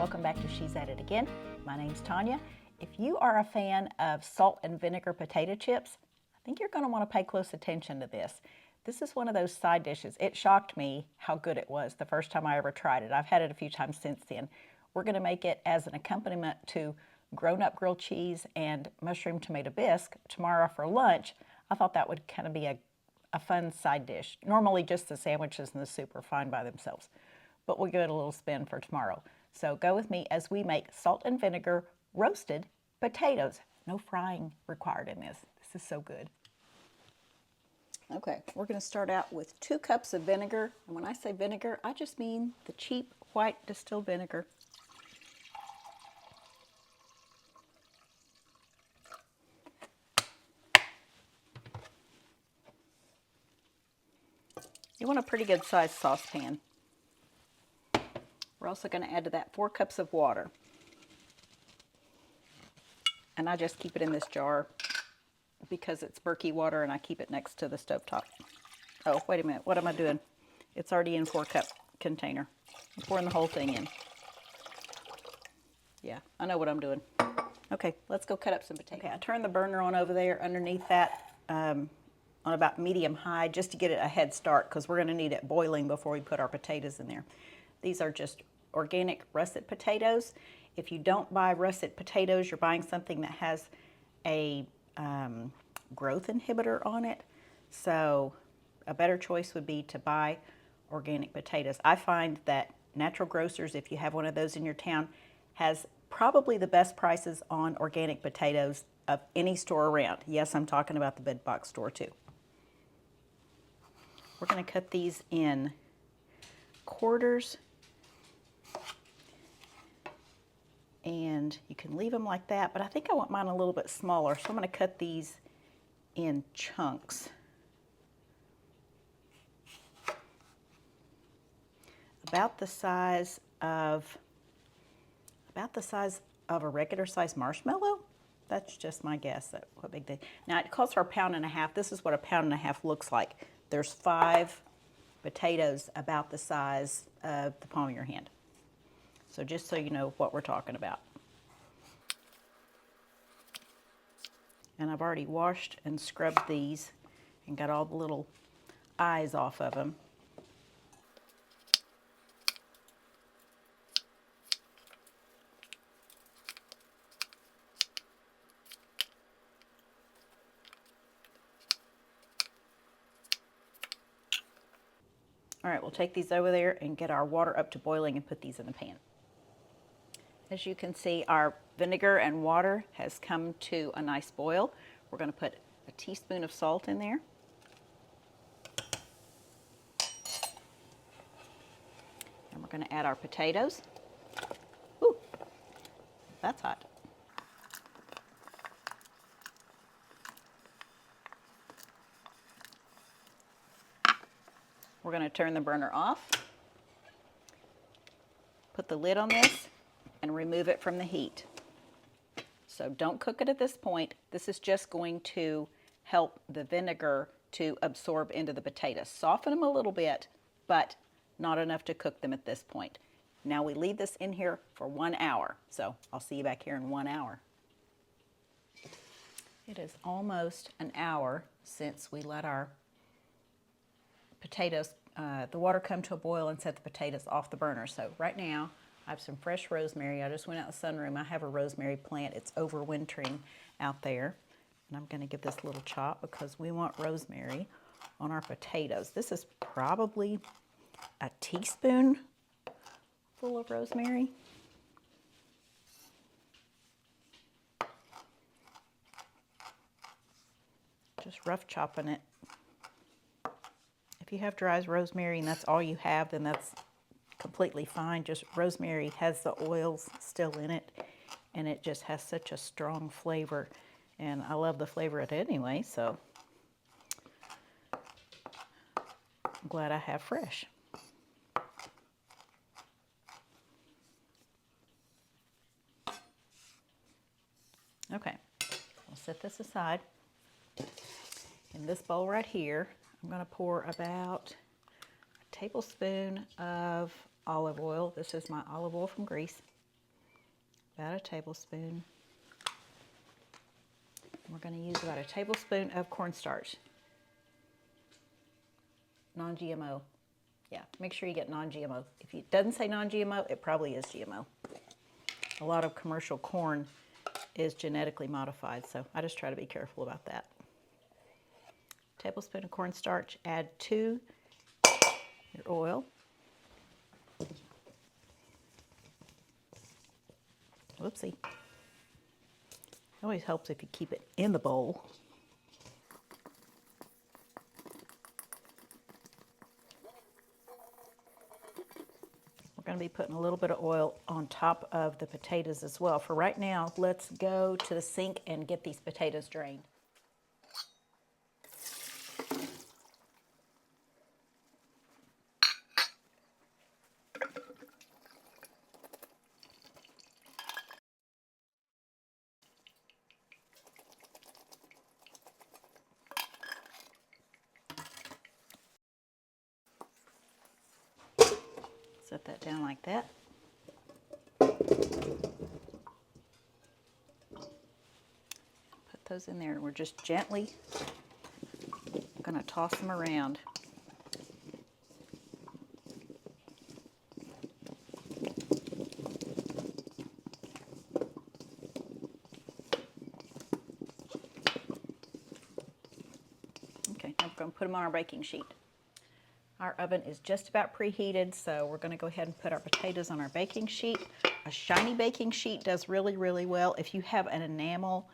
welcome back to She's At It Again. My name's Tanya. If you are a fan of salt and vinegar potato chips, I think you're going to want to pay close attention to this. This is one of those side dishes. It shocked me how good it was the first time I ever tried it. I've had it a few times since then. We're going to make it as an accompaniment to grown-up grilled cheese and mushroom tomato bisque tomorrow for lunch. I thought that would kind of be a fun side dish. Normally just the sandwiches and the soup are fine by themselves, but we'll give it a little spin for tomorrow. So go with me as we make salt and vinegar roasted potatoes. No frying required in this. This is so good. Okay, we're going to start out with 2 cups of vinegar. And when I say vinegar, I just mean the cheap white distilled vinegar. You want a pretty good sized saucepan. We're also going to add to that 4 cups of water. And I just keep it in this jar because it's murky water and I keep it next to the stovetop. Oh, wait a minute. What am I doing? It's already in 4-cup container. I'm pouring the whole thing in. Yeah, I know what I'm doing. Okay, let's go cut up some potatoes. Okay, I turned the burner on over there underneath that on about medium high just to get it a head start because we're going to need it boiling before we put our potatoes in there. These are just organic russet potatoes. If you don't buy russet potatoes, you're buying something that has a growth inhibitor on it. So a better choice would be to buy organic potatoes. I find that Natural Grocers, if you have one of those in your town, has probably the best prices on organic potatoes of any store around. Yes, I'm talking about the big box store too. We're going to cut these in quarters. And you can leave them like that, but I think I want mine a little bit smaller, so I'm going to cut these in chunks. About the size of a regular size marshmallow. That's just my guess at what big they. Now it calls for 1.5 pounds. This is what 1.5 pounds looks like. There's 5 potatoes about the size of the palm of your hand. So just so you know what we're talking about. And I've already washed and scrubbed these and got all the little eyes off of them. All right, we'll take these over there and get our water up to boiling and put these in the pan. As you can see, our vinegar and water has come to a nice boil. We're going to put a teaspoon of salt in there. And we're going to add our potatoes. Ooh, that's hot. We're going to turn the burner off. Put the lid on this and remove it from the heat. So don't cook it at this point. This is just going to help the vinegar to absorb into the potatoes. Soften them a little bit, but not enough to cook them at this point. Now we leave this in here for 1 hour. So I'll see you back here in 1 hour. It is almost an hour since we let our potatoes, the water come to a boil and set the potatoes off the burner. So right now, I have some fresh rosemary. I just went out the sunroom. I have a rosemary plant. It's overwintering out there. And I'm going to give this a little chop because we want rosemary on our potatoes. This is probably a teaspoon full of rosemary. Just rough chopping it. If you have dry rosemary and that's all you have, then that's completely fine. Just rosemary has the oils still in it, and it just has such a strong flavor. And I love the flavor of it anyway, so I'm glad I have fresh. Okay, I'll set this aside. In this bowl right here, I'm going to pour about a tablespoon of olive oil. This is my olive oil from Greece. about a tablespoon. We're going to use about a tablespoon of cornstarch. Non-GMO. Yeah, make sure you get non-GMO. If it doesn't say non-GMO, it probably is GMO. A lot of commercial corn is genetically modified, so I just try to be careful about that. Tablespoon of cornstarch, add to your oil. Whoopsie. It always helps if you keep it in the bowl. We're going to be putting a little bit of oil on top of the potatoes as well. For right now, let's go to the sink and get these potatoes drained. Set that down like that. Put those in there. We're just gently going to toss them around. Okay, now we're going to put them on our baking sheet. Our oven is just about preheated, so we're going to go ahead and put our potatoes on our baking sheet. A shiny baking sheet does really, really well. If you have an enamel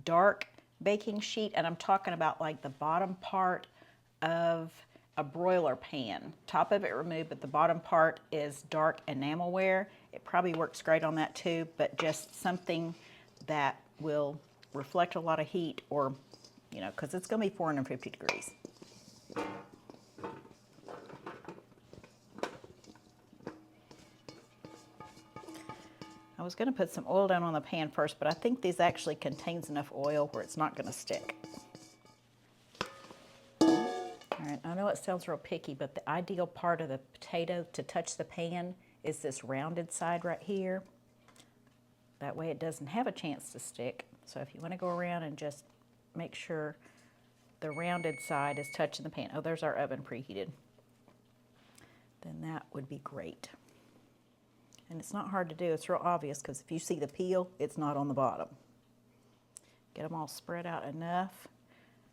dark baking sheet, and I'm talking about like the bottom part of a broiler pan, top of it removed, but the bottom part is dark enamelware, it probably works great on that too, but just something that will reflect a lot of heat, or, you know, because it's going to be 450 degrees. I was going to put some oil down on the pan first, but I think this actually contains enough oil where it's not going to stick. All right, I know it sounds real picky, but the ideal part of the potato to touch the pan is this rounded side right here. That way it doesn't have a chance to stick. So if you want to go around and just make sure the rounded side is touching the pan. Oh, there's our oven preheated. Then that would be great. And it's not hard to do, it's real obvious, because if you see the peel, it's not on the bottom. Get them all spread out enough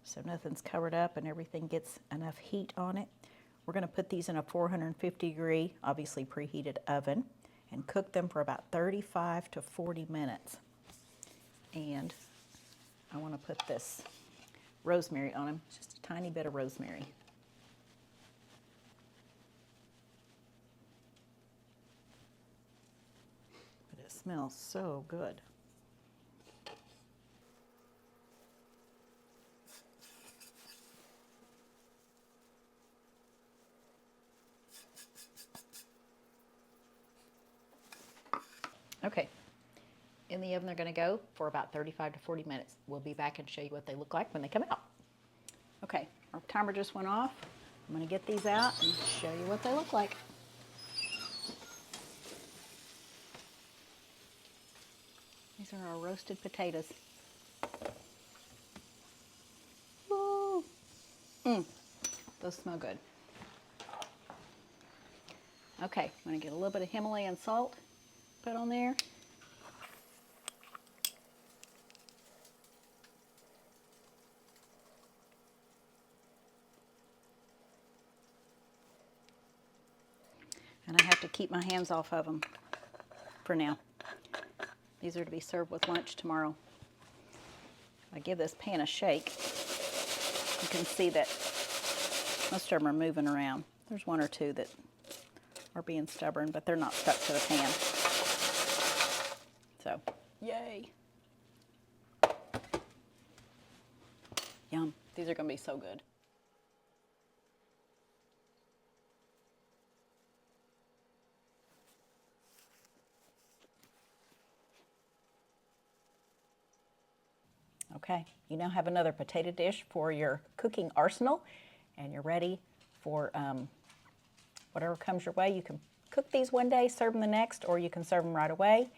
so nothing's covered up and everything gets enough heat on it. We're going to put these in a 450 degree, obviously preheated oven, and cook them for about 35 to 40 minutes. And I want to put this rosemary on them, just a tiny bit of rosemary. Smells so good. Okay, in the oven they're going to go for about 35 to 40 minutes. We'll be back and show you what they look like when they come out. Okay, our timer just went off. I'm going to get these out and show you what they look like. These are our roasted potatoes. Woo! Those smell good. Okay, I'm going to get a little bit of Himalayan salt, put on there. And I have to keep my hands off of them for now. These are to be served with lunch tomorrow. I give this pan a shake. You can see that most of them are moving around. There's one or two that are being stubborn, but they're not stuck to the pan. So, yay. Yum. These are going to be so good. Okay, you now have another potato dish for your cooking arsenal, and you're ready for whatever comes your way. You can cook these one day, serve them the next, or you can serve them right away.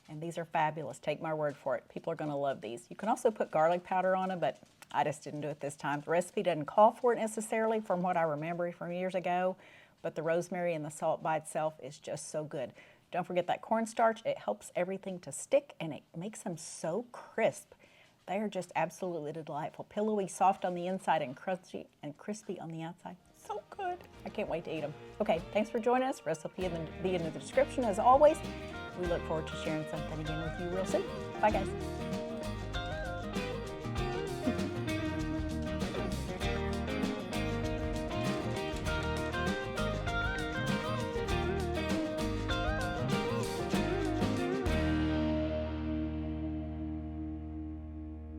And these are fabulous. Take my word for it. People are going to love these. You can also put garlic powder on them, but I just didn't do it this time. The recipe doesn't call for it necessarily from what I remember from years ago, but the rosemary and the salt by itself is just so good. Don't forget that cornstarch. It helps everything to stick, and it makes them so crisp. They are just absolutely delightful. Pillowy, soft on the inside, and crispy on the outside. So good. I can't wait to eat them. Okay, thanks for joining us. Recipe will be in the description as always. We look forward to sharing something again with you real soon. Bye, guys.